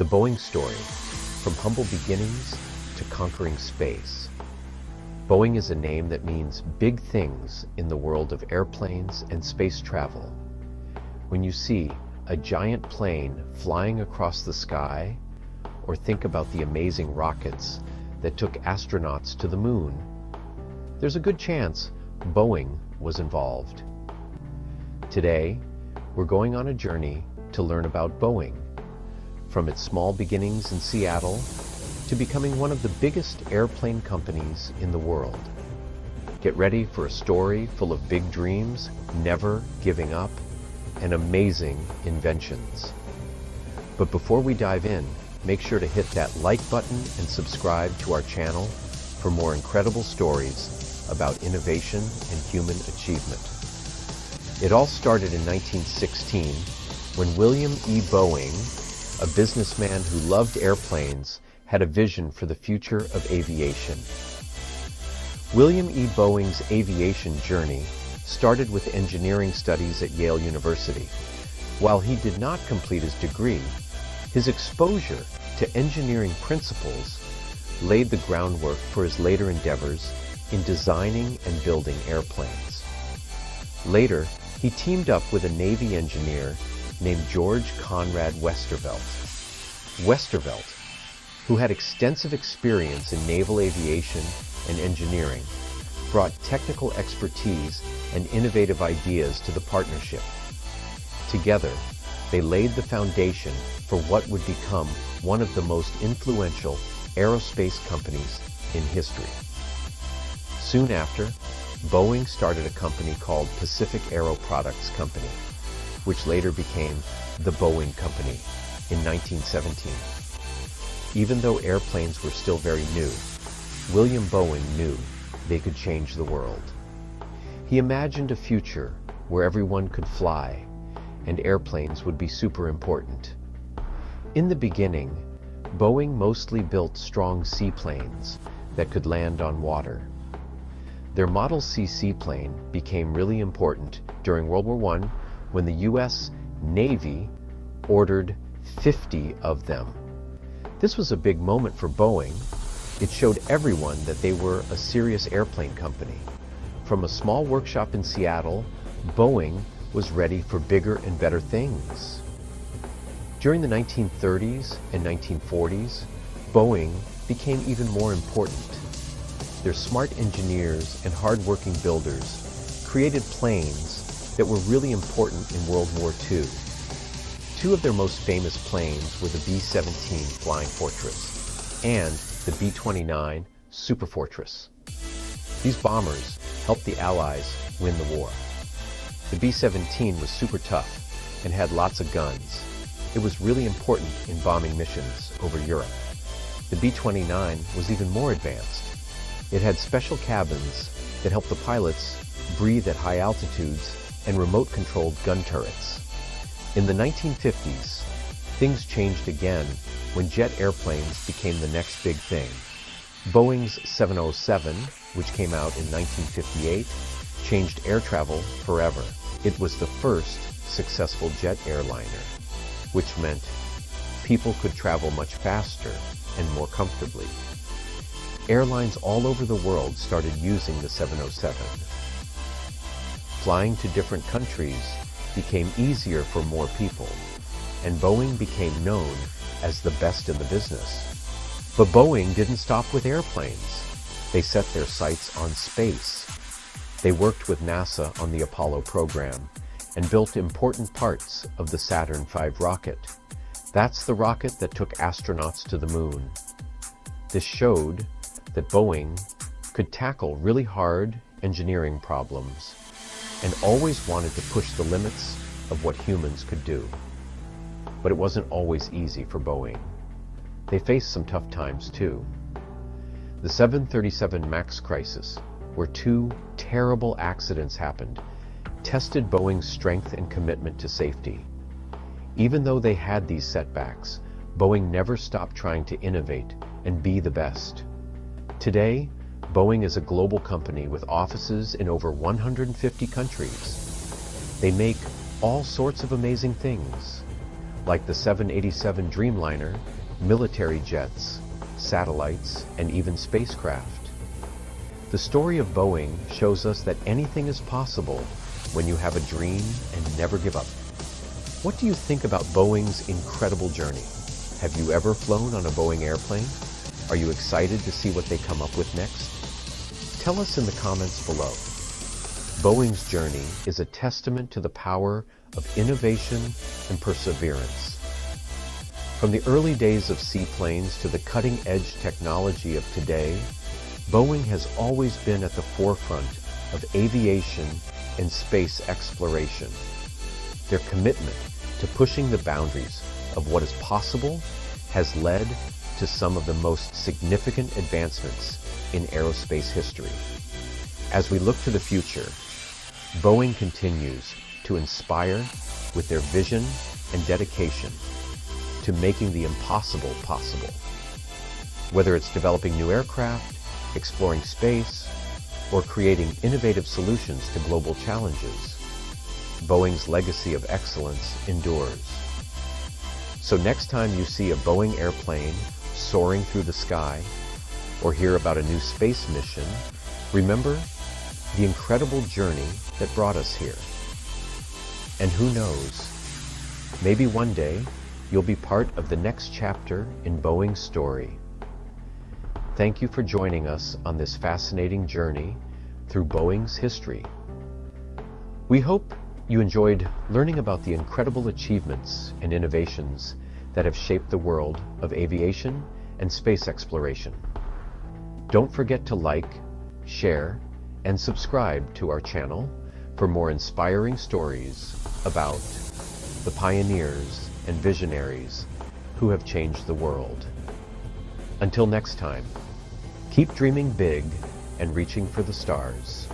The Boeing story, from humble beginnings to conquering space. Boeing is a name that means big things in the world of airplanes and space travel. When you see a giant plane flying across the sky, or think about the amazing rockets that took astronauts to the moon, there's a good chance Boeing was involved. Today, we're going on a journey to learn about Boeing, from its small beginnings in Seattle to becoming one of the biggest airplane companies in the world. Get ready for a story full of big dreams, never giving up, and amazing inventions. But before we dive in, make sure to hit that like button and subscribe to our channel for more incredible stories about innovation and human achievement. It all started in 1916 when William E. Boeing, a businessman who loved airplanes, had a vision for the future of aviation. William E. Boeing's aviation journey started with engineering studies at Yale University. While he did not complete his degree, his exposure to engineering principles laid the groundwork for his later endeavors in designing and building airplanes. Later, he teamed up with a Navy engineer named George Conrad Westervelt. Westervelt, who had extensive experience in naval aviation and engineering, brought technical expertise and innovative ideas to the partnership. Together, they laid the foundation for what would become one of the most influential aerospace companies in history. Soon after, Boeing started a company called Pacific Aero Products Company, which later became the Boeing Company in 1917. Even though airplanes were still very new, William Boeing knew they could change the world. He imagined a future where everyone could fly, and airplanes would be super important. In the beginning, Boeing mostly built strong seaplanes that could land on water. Their Model C seaplane became really important during World War I when the U.S. Navy ordered 50 of them. This was a big moment for Boeing. It showed everyone that they were a serious airplane company. From a small workshop in Seattle, Boeing was ready for bigger and better things. During the 1930s and 1940s, Boeing became even more important. Their smart engineers and hard-working builders created planes that were really important in World War II. Two of their most famous planes were the B-17 Flying Fortress and the B-29 Superfortress. These bombers helped the Allies win the war. The B-17 was super tough and had lots of guns. It was really important in bombing missions over Europe. The B-29 was even more advanced. It had special cabins that helped the pilots breathe at high altitudes and remote-controlled gun turrets. In the 1950s, things changed again when jet airplanes became the next big thing. Boeing's 707, which came out in 1958, changed air travel forever. It was the first successful jet airliner, which meant people could travel much faster and more comfortably. Airlines all over the world started using the 707. Flying to different countries became easier for more people, and Boeing became known as the best in the business. But Boeing didn't stop with airplanes. They set their sights on space. They worked with NASA on the Apollo program and built important parts of the Saturn V rocket. That's the rocket that took astronauts to the moon. This showed that Boeing could tackle really hard engineering problems and always wanted to push the limits of what humans could do. But it wasn't always easy for Boeing. They faced some tough times too. The 737 MAX crisis, where two terrible accidents happened, tested Boeing's strength and commitment to safety. Even though they had these setbacks, Boeing never stopped trying to innovate and be the best. Today, Boeing is a global company with offices in over 150 countries. They make all sorts of amazing things. like the 787 Dreamliner, military jets, satellites, and even spacecraft. The story of Boeing shows us that anything is possible when you have a dream and never give up. What do you think about Boeing's incredible journey? Have you ever flown on a Boeing airplane? Are you excited to see what they come up with next? Tell us in the comments below. Boeing's journey is a testament to the power of innovation and perseverance. From the early days of seaplanes to the cutting-edge technology of today, Boeing has always been at the forefront of aviation and space exploration. Their commitment to pushing the boundaries of what is possible has led to some of the most significant advancements in aerospace history. As we look to the future, Boeing continues to inspire with their vision and dedication to making the impossible possible. Whether it's developing new aircraft, exploring space, or creating innovative solutions to global challenges, Boeing's legacy of excellence endures. So next time you see a Boeing airplane soaring through the sky, or hear about a new space mission, remember the incredible journey that brought us here. And who knows, maybe one day you'll be part of the next chapter in Boeing's story. Thank you for joining us on this fascinating journey through Boeing's history. We hope you enjoyed learning about the incredible achievements and innovations that have shaped the world of aviation and space exploration. Don't forget to like, share, and subscribe to our channel for more inspiring stories about the pioneers and visionaries who have changed the world. Until next time, keep dreaming big and reaching for the stars.